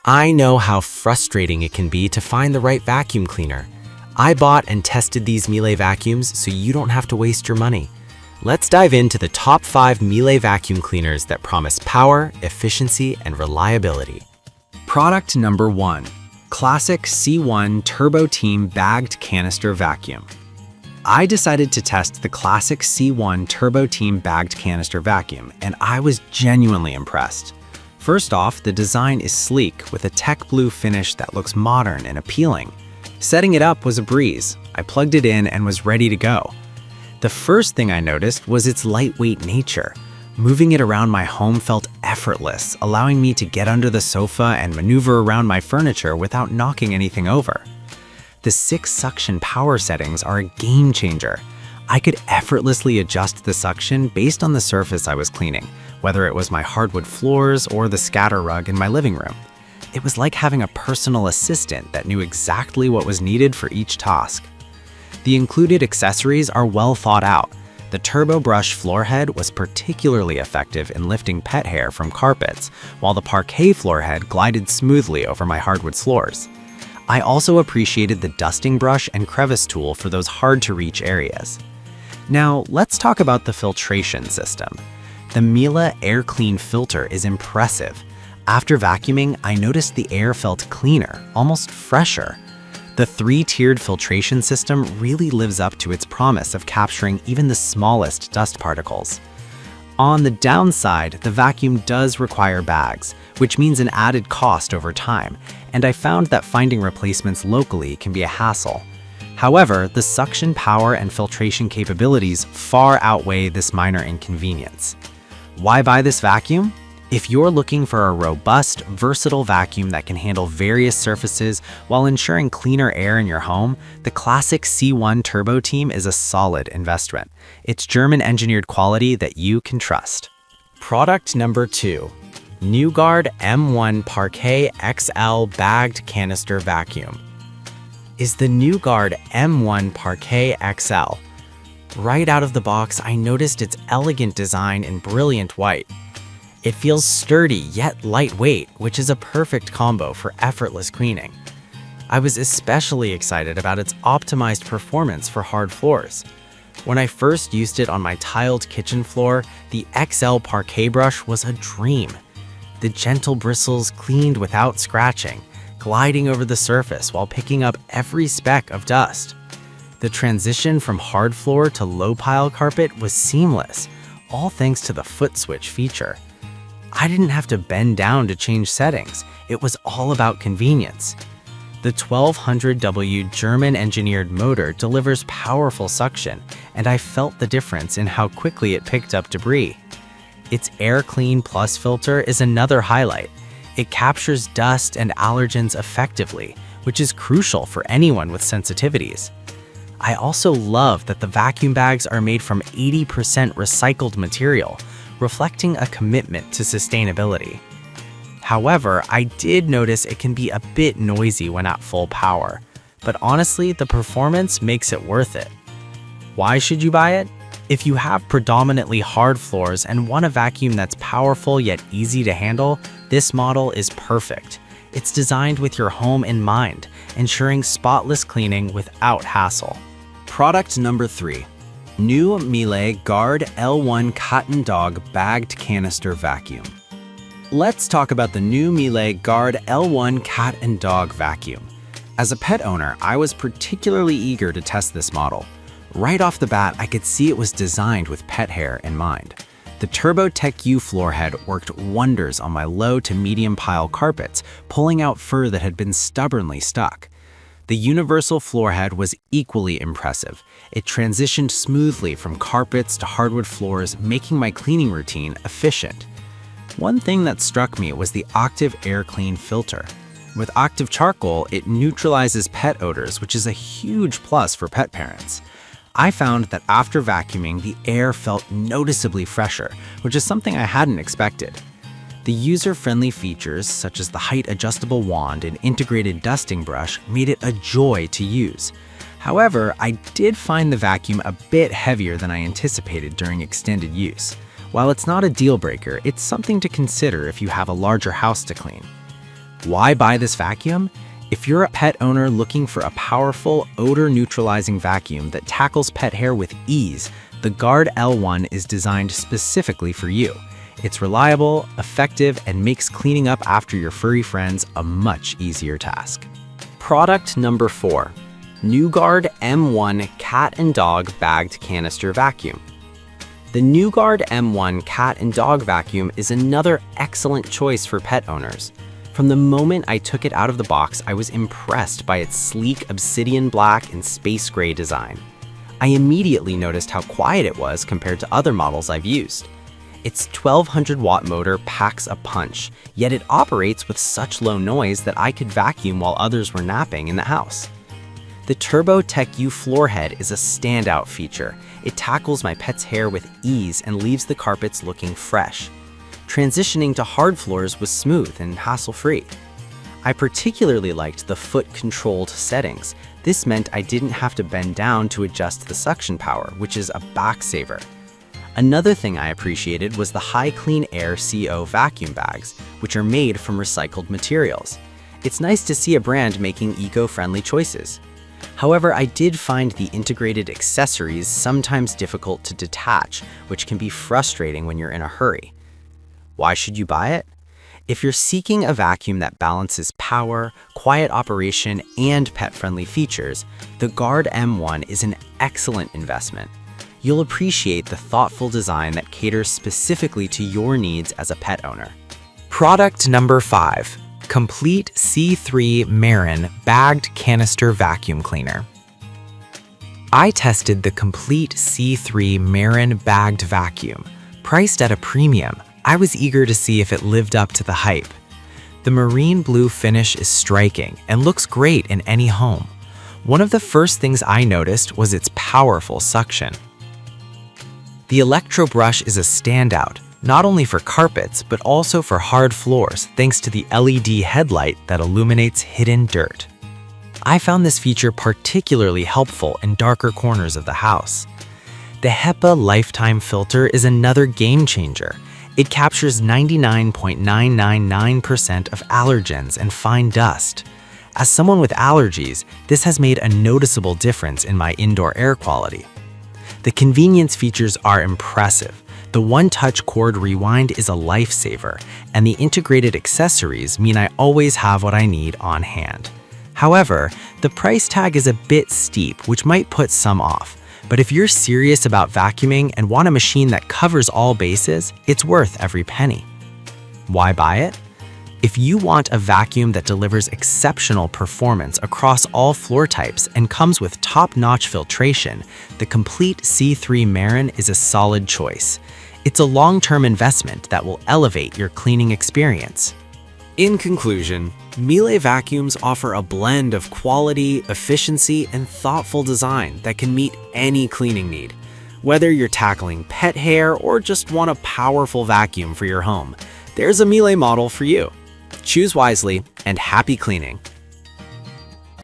I know how frustrating it can be to find the right vacuum cleaner. I bought and tested these Miele vacuums so you don't have to waste your money. Let's dive into the top 5 Miele vacuum cleaners that promise power, efficiency, and reliability. Product number 1. Classic C1 Turbo Team Bagged Canister Vacuum. I decided to test the classic C1 Turbo Team Bagged Canister Vacuum, and I was genuinely impressed. First off, the design is sleek with a tech blue finish that looks modern and appealing. Setting it up was a breeze. I plugged it in and was ready to go. The first thing I noticed was its lightweight nature. Moving it around my home felt effortless, allowing me to get under the sofa and maneuver around my furniture without knocking anything over. The 6 suction power settings are a game changer. I could effortlessly adjust the suction based on the surface I was cleaning, whether it was my hardwood floors or the scatter rug in my living room. It was like having a personal assistant that knew exactly what was needed for each task. The included accessories are well thought out. The Turbo Brush floor head was particularly effective in lifting pet hair from carpets, while the Parquet floor head glided smoothly over my hardwood floors. I also appreciated the dusting brush and crevice tool for those hard-to-reach areas. Now, let's talk about the filtration system. The Miele Air Clean filter is impressive. After vacuuming, I noticed the air felt cleaner, almost fresher. The 3-tiered filtration system really lives up to its promise of capturing even the smallest dust particles. On the downside, the vacuum does require bags, which means an added cost over time, and I found that finding replacements locally can be a hassle. However, the suction power and filtration capabilities far outweigh this minor inconvenience. Why buy this vacuum? If you're looking for a robust, versatile vacuum that can handle various surfaces while ensuring cleaner air in your home, the classic C1 Turbo Team is a solid investment. It's German-engineered quality that you can trust. Product number 2. New Guard M1 Parquet XL Bagged Canister Vacuum. Is the new Guard M1 Parquet XL. Right out of the box, I noticed its elegant design in brilliant white. It feels sturdy yet lightweight, which is a perfect combo for effortless cleaning. I was especially excited about its optimized performance for hard floors. When I first used it on my tiled kitchen floor, the XL Parquet brush was a dream. The gentle bristles cleaned without scratching, gliding over the surface while picking up every speck of dust. The transition from hard floor to low pile carpet was seamless, all thanks to the foot switch feature. I didn't have to bend down to change settings. It was all about convenience. The 1200W German-engineered motor delivers powerful suction, and I felt the difference in how quickly it picked up debris. Its Air Clean Plus filter is another highlight. It captures dust and allergens effectively, which is crucial for anyone with sensitivities. I also love that the vacuum bags are made from 80% recycled material, reflecting a commitment to sustainability. However, I did notice it can be a bit noisy when at full power, but honestly, the performance makes it worth it. Why should you buy it? If you have predominantly hard floors and want a vacuum that's powerful yet easy to handle, this model is perfect. It's designed with your home in mind, ensuring spotless cleaning without hassle. Product number 3. New Miele Guard L1 Cotton Dog Bagged Canister Vacuum. Let's talk about the new Miele Guard L1 Cat and Dog Vacuum. As a pet owner, I was particularly eager to test this model. Right off the bat, I could see it was designed with pet hair in mind. The Turbo Tech U floor head worked wonders on my low to medium pile carpets, pulling out fur that had been stubbornly stuck. The universal floor head was equally impressive. It transitioned smoothly from carpets to hardwood floors, making my cleaning routine efficient. One thing that struck me was the Octave Air Clean filter. With Octave Charcoal, it neutralizes pet odors, which is a huge plus for pet parents. I found that after vacuuming, the air felt noticeably fresher, which is something I hadn't expected. The user-friendly features, such as the height-adjustable wand and integrated dusting brush, made it a joy to use. However, I did find the vacuum a bit heavier than I anticipated during extended use. While it's not a deal breaker, it's something to consider if you have a larger house to clean. Why buy this vacuum? If you're a pet owner looking for a powerful, odor-neutralizing vacuum that tackles pet hair with ease, the Guard L1 is designed specifically for you. It's reliable, effective, and makes cleaning up after your furry friends a much easier task. Product number 4. New Guard M1 Cat and Dog Bagged Canister Vacuum. The New Guard M1 Cat and Dog Vacuum is another excellent choice for pet owners. From the moment I took it out of the box, I was impressed by its sleek obsidian black and space gray design. I immediately noticed how quiet it was compared to other models I've used. Its 1200-watt motor packs a punch, yet it operates with such low noise that I could vacuum while others were napping in the house. The Turbo Tech U floor head is a standout feature. It tackles my pet's hair with ease and leaves the carpets looking fresh. Transitioning to hard floors was smooth and hassle-free. I particularly liked the foot-controlled settings. This meant I didn't have to bend down to adjust the suction power, which is a back-saver. Another thing I appreciated was the high clean air CO vacuum bags, which are made from recycled materials. It's nice to see a brand making eco-friendly choices. However, I did find the integrated accessories sometimes difficult to detach, which can be frustrating when you're in a hurry. Why should you buy it? If you're seeking a vacuum that balances power, quiet operation, and pet-friendly features, the Guard M1 is an excellent investment. You'll appreciate the thoughtful design that caters specifically to your needs as a pet owner. Product number 5. Complete C3 Marin Bagged Canister Vacuum Cleaner. I tested the complete C3 Marin bagged vacuum. Priced at a premium, I was eager to see if it lived up to the hype. The marine blue finish is striking and looks great in any home. One of the first things I noticed was its powerful suction. The electrobrush is a standout, not only for carpets, but also for hard floors thanks to the LED headlight that illuminates hidden dirt. I found this feature particularly helpful in darker corners of the house. The HEPA lifetime filter is another game changer. It captures 99.999% of allergens and fine dust. As someone with allergies, this has made a noticeable difference in my indoor air quality. The convenience features are impressive. The one-touch cord rewind is a lifesaver, and the integrated accessories mean I always have what I need on hand. However, the price tag is a bit steep, which might put some off. But if you're serious about vacuuming and want a machine that covers all bases, it's worth every penny. Why buy it? If you want a vacuum that delivers exceptional performance across all floor types and comes with top-notch filtration, the complete C3 Marin is a solid choice. It's a long-term investment that will elevate your cleaning experience. In conclusion, Miele vacuums offer a blend of quality, efficiency, and thoughtful design that can meet any cleaning need. Whether you're tackling pet hair or just want a powerful vacuum for your home, there's a Miele model for you. Choose wisely and happy cleaning.